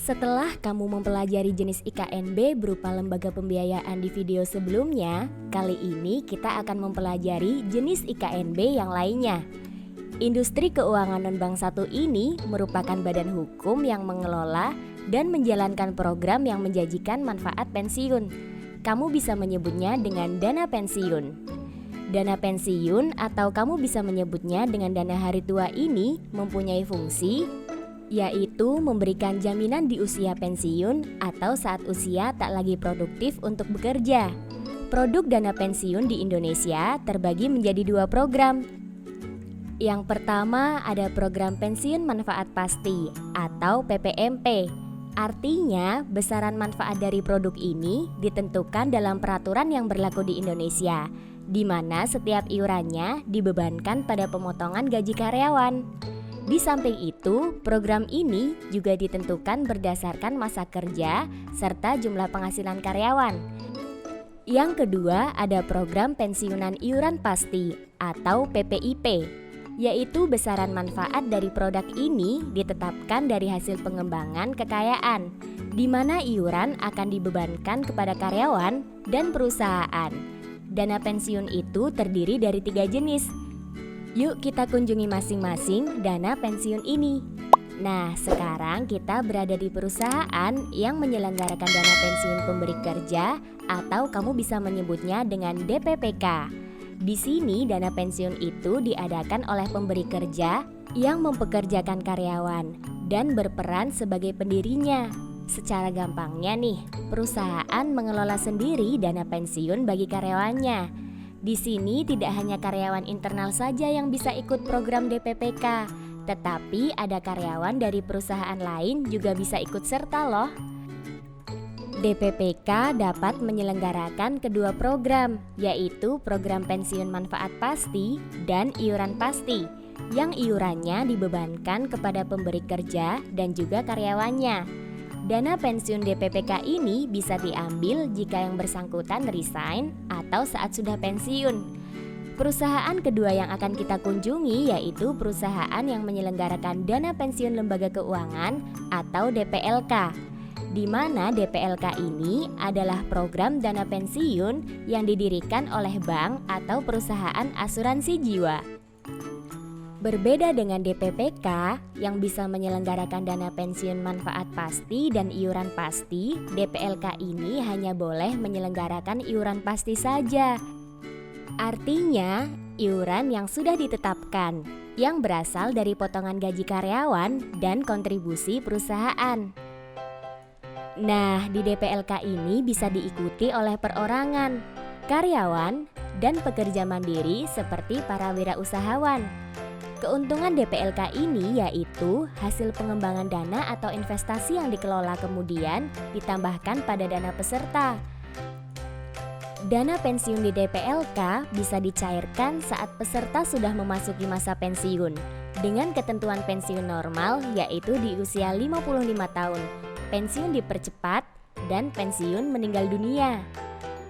Setelah kamu mempelajari jenis IKNB berupa lembaga pembiayaan di video sebelumnya, kali ini kita akan mempelajari jenis IKNB yang lainnya. Industri Keuangan Non-Bank Satu ini merupakan badan hukum yang mengelola dan menjalankan program yang menjanjikan manfaat pensiun. Kamu bisa menyebutnya dengan dana pensiun. Dana pensiun atau kamu bisa menyebutnya dengan dana hari tua ini mempunyai fungsi yaitu memberikan jaminan di usia pensiun atau saat usia tak lagi produktif untuk bekerja. Produk dana pensiun di Indonesia terbagi menjadi dua program. Yang pertama ada program pensiun manfaat pasti atau PPMP. Artinya besaran manfaat dari produk ini ditentukan dalam peraturan yang berlaku di Indonesia, di mana setiap iurannya dibebankan pada pemotongan gaji karyawan. Di samping itu, program ini juga ditentukan berdasarkan masa kerja serta jumlah penghasilan karyawan. Yang kedua, ada program pensiunan iuran pasti atau PPIP, yaitu besaran manfaat dari produk ini ditetapkan dari hasil pengembangan kekayaan, di mana iuran akan dibebankan kepada karyawan dan perusahaan. Dana pensiun itu terdiri dari 3 jenis. Yuk kita kunjungi masing-masing dana pensiun ini. Nah, sekarang kita berada di perusahaan yang menyelenggarakan dana pensiun pemberi kerja atau kamu bisa menyebutnya dengan DPPK. Di sini dana pensiun itu diadakan oleh pemberi kerja yang mempekerjakan karyawan dan berperan sebagai pendirinya. Secara gampangnya nih, perusahaan mengelola sendiri dana pensiun bagi karyawannya. Di sini tidak hanya karyawan internal saja yang bisa ikut program DPPK, tetapi ada karyawan dari perusahaan lain juga bisa ikut serta loh. DPPK dapat menyelenggarakan kedua program, yaitu program pensiun manfaat pasti dan iuran pasti, yang iurannya dibebankan kepada pemberi kerja dan juga karyawannya. Dana pensiun DPPK ini bisa diambil jika yang bersangkutan resign atau saat sudah pensiun. Perusahaan kedua yang akan kita kunjungi yaitu perusahaan yang menyelenggarakan dana pensiun lembaga keuangan atau DPLK, di mana DPLK ini adalah program dana pensiun yang didirikan oleh bank atau perusahaan asuransi jiwa. Berbeda dengan DPPK yang bisa menyelenggarakan dana pensiun manfaat pasti dan iuran pasti, DPLK ini hanya boleh menyelenggarakan iuran pasti saja. Artinya, iuran yang sudah ditetapkan, yang berasal dari potongan gaji karyawan dan kontribusi perusahaan. Nah, di DPLK ini bisa diikuti oleh perorangan, karyawan, dan pekerja mandiri seperti para wirausahawan. Keuntungan DPLK ini yaitu hasil pengembangan dana atau investasi yang dikelola kemudian ditambahkan pada dana peserta. Dana pensiun di DPLK bisa dicairkan saat peserta sudah memasuki masa pensiun dengan ketentuan pensiun normal yaitu di usia 55 tahun, pensiun dipercepat, dan pensiun meninggal dunia.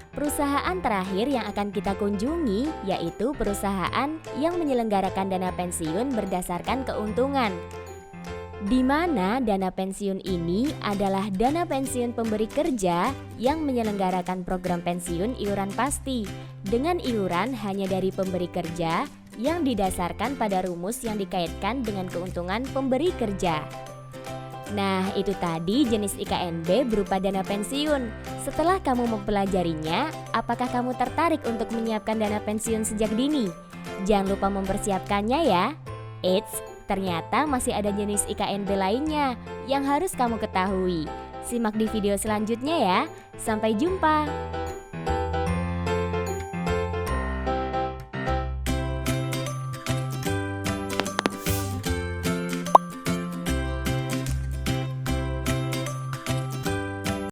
Perusahaan terakhir yang akan kita kunjungi yaitu perusahaan yang menyelenggarakan dana pensiun berdasarkan keuntungan, di mana dana pensiun ini adalah dana pensiun pemberi kerja yang menyelenggarakan program pensiun iuran pasti dengan iuran hanya dari pemberi kerja yang didasarkan pada rumus yang dikaitkan dengan keuntungan pemberi kerja. Nah, itu tadi jenis IKNB berupa dana pensiun. Setelah kamu mempelajarinya, apakah kamu tertarik untuk menyiapkan dana pensiun sejak dini? Jangan lupa mempersiapkannya ya. Eits, ternyata masih ada jenis IKNB lainnya yang harus kamu ketahui. Simak di video selanjutnya ya. Sampai jumpa.